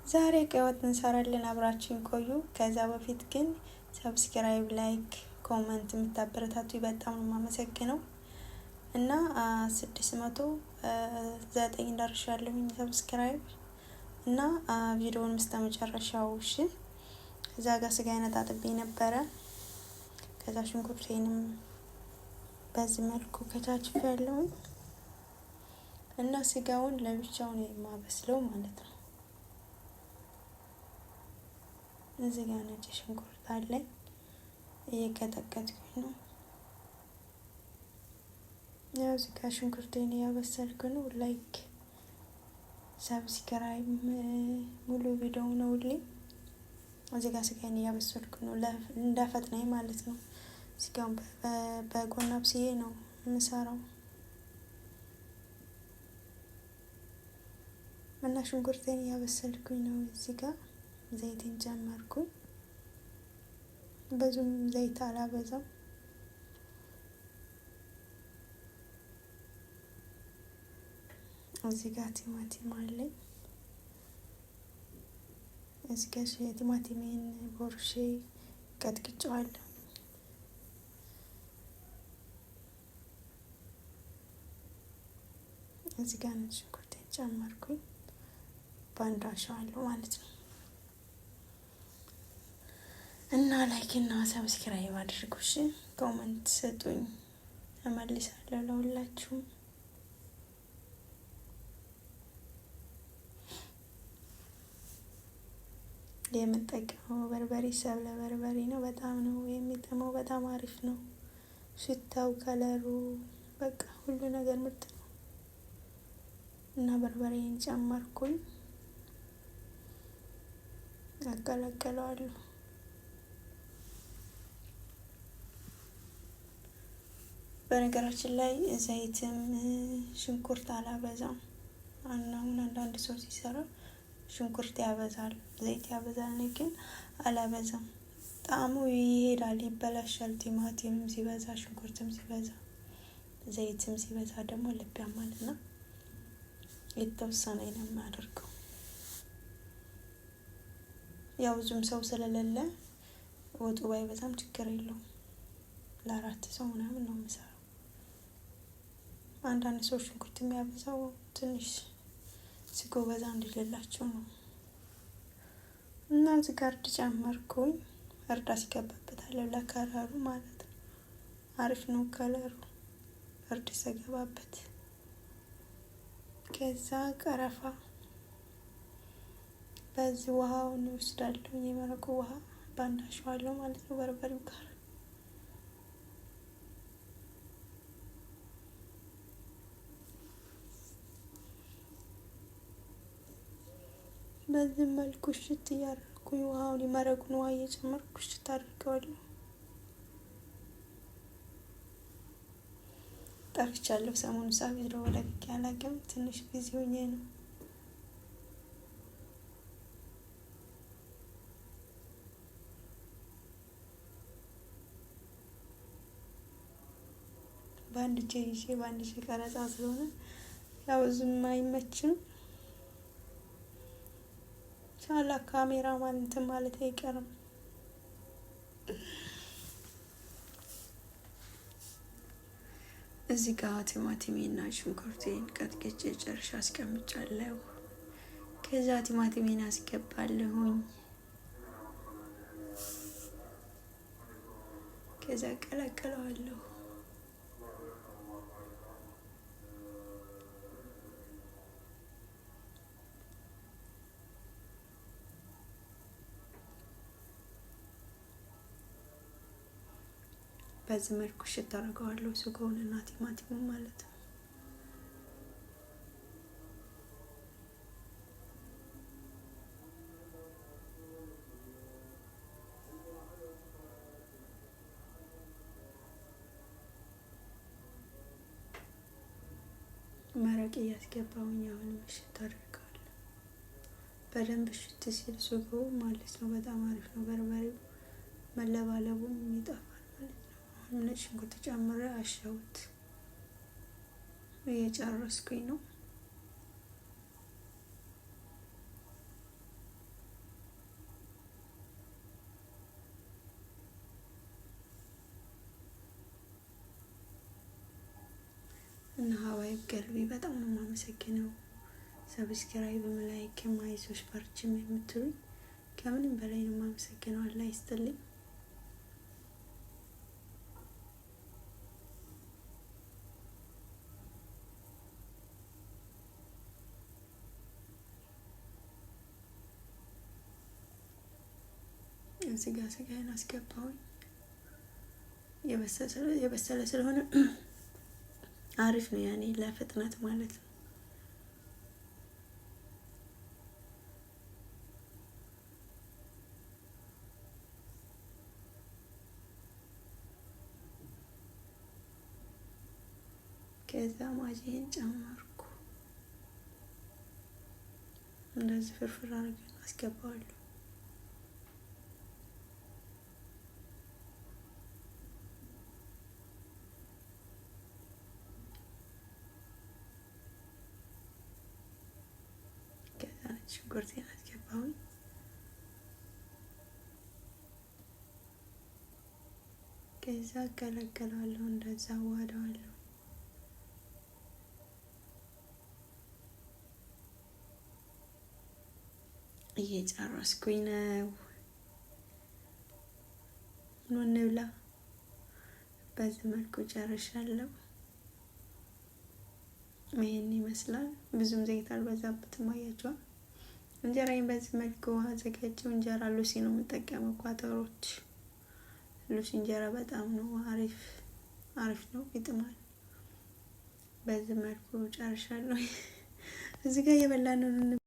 ዛሬ ቀይ ወጥ እንሰራለን፣ አብራችሁን ቆዩ። ከዛ በፊት ግን ሰብስክራይብ፣ ላይክ፣ ኮመንት የምታበረታቱ በጣም ነው የማመሰግነው እና 609 ደርሻለሁኝ ሰብስክራይብ እና ቪዲዮውን እስከመጨረሻው እሺ። እዛ ጋር ስጋዬን አጣጥቤ ነበረ። ከዛ ሽንኩርቴንም በዚህ መልኩ ከታትፌያለሁ እና ስጋውን ለብቻው ነው የማበስለው ማለት ነው። እዚህ ጋር ነጭ ሽንኩርት አለኝ እየቀጠቀጥኩኝ ነው። ያው እዚህ ጋር ሽንኩርቴን እያበሰልኩ ነው። ላይክ ሰብስክራይብ ሙሉ ቪዲዮ ነውልኝ። እዚህ ጋር ስጋዬን እያበሰልኩ ነው እንዳፈጥነኝ ማለት ነው። ስጋውን በጎን አብስዬ ነው የምሰራው እና ሽንኩርቴን እያበሰልኩኝ ነው። እዚህ ጋር ዘይቴን ጨመርኩኝ። ብዙም ዘይት አላበዛም። እዚህ ጋር ቲማቲም አለኝ። እዚህ ጋር ቲማቲሜን ቦርሼ ቀጥቅጬዋለሁ። እዚህ ጋር ነጭ ሽንኩርቴን ጨመርኩኝ። ባንድ አሸዋለሁ ማለት ነው እና ላይክ እና ሰብስክራይብ አድርጉ እሺ። ኮመንት ስጡኝ፣ እመልሳለሁ ለሁላችሁም። የምጠቀመው በርበሬ ሰብለ በርበሬ ነው። በጣም ነው የሚጥመው። በጣም አሪፍ ነው። ሽታው፣ ከለሩ በቃ ሁሉ ነገር ምርጥ ነው እና በርበሬን ጨመርኩኝ። አቀላቅለዋለሁ። በነገራችን ላይ ዘይትም ሽንኩርት አላበዛም። አሁን አንዳንድ ሰው ሲሰራ ሽንኩርት ያበዛል፣ ዘይት ያበዛል። እኔ ግን አላበዛም። ጣዕሙ ይሄዳል፣ ይበላሻል። ቲማቲምም ሲበዛ፣ ሽንኩርትም ሲበዛ፣ ዘይትም ሲበዛ ደግሞ ልብ ያማልና የተወሰነ ነው የማደርገው። ያው ብዙም ሰው ስለሌለ ወጡ ባይበዛም ችግር የለውም። ለአራት ሰው ምናምን ነው የምሰራው። አንዳንድ ሰው ሽንኩርት የሚያበዛው ትንሽ ስጎ በዛ እንዲልላቸው ነው እና እዚህ ጋር እርድ ጨመርኩኝ። እርድ አስገባበታለሁ ለከለሩ ማለት ነው። አሪፍ ነው ከለሩ እርድ ሲገባበት። ከዛ ቀረፋ በዚህ ውሃውን እወስዳለሁ። የመረቁ ውሃ ባንድ አሸዋለሁ ማለት ነው በርበሬው ጋር። በዚህ መልኩ እሽት እያደረኩኝ ውሃውን የመረቁን ውሃ እየጨመርኩ እሽት አድርገዋለሁ። ጠፍቻለሁ ሰሞኑን ቪዲዮ ለቅቄ አላውቅም። ትንሽ ቢዚ ሆኜ ነው። በአንድ እጄ ይዤ በአንድ እጄ ቀረጻ ስለሆነ ያው ዝም አይመችም። ቻላ ካሜራ እንትን ማለት አይቀርም። እዚህ ጋር ቲማቲሜና ሽንኩርቴን ቀጥቅጬ ጨርሼ አስቀምጫለሁ። ከዛ ቲማቲሜን አስገባለሁኝ። ከዛ ቀላቅለዋለሁ። በዚህ መልኩ እሽት አደርገዋለሁ ስጋውንና ቲማቲሙን ማለት ነው። መረቅ እያስገባሁኝ አሁንም እሽት አደርገዋለሁ። በደንብ እሽት ሲል ስጋው ማለት ነው በጣም አሪፍ ነው። በርበሬው መለባለቡም ይጠፋል ማለት ነው። አሁን ነጭ ሽንኩርት ጨምሬ አሸሁት። እየጨረስኩኝ ነው። ከልቤ በጣም ነው የማመሰግነው። ሰብስክራይብም ላይክም አይዞሽ በርቺም የምትሉኝ ከምንም በላይ ነው የማመሰግነው። አላህ ይስጥልኝ። እዚህ ጋር ስጋዬን አስገባሁኝ። የበሰለ ስለሆነ አሪፍ ነው ያኔ ለፍጥነት ማለት ነው። ከዛ ማጂን ጨመርኩ። እንደዚህ ፍርፍር አድርገን አስገባዋለሁ። ከዛ ሽንኩርቴን አስገባሁኝ። ከዛ አገለግለዋለሁ፣ እንደዛ አዋህደዋለሁ። እየጨረስኩኝ ነው። ኑ እንብላ። በዚህ መልኩ ጨርሻለሁ። ይሄን ይመስላል። ብዙም ዘይት አልበዛበትም። አያችኋል። እንጀራዬን በዚህ መልኩ አዘጋጀው። እንጀራ ሉሲ ነው የምጠቀመው። ኳተሮች ሉሲ እንጀራ በጣም ነው አሪፍ ነው፣ ይጥማል። በዚህ መልኩ ጨርሻለሁ። እዚህ ጋር እየበላን ነው።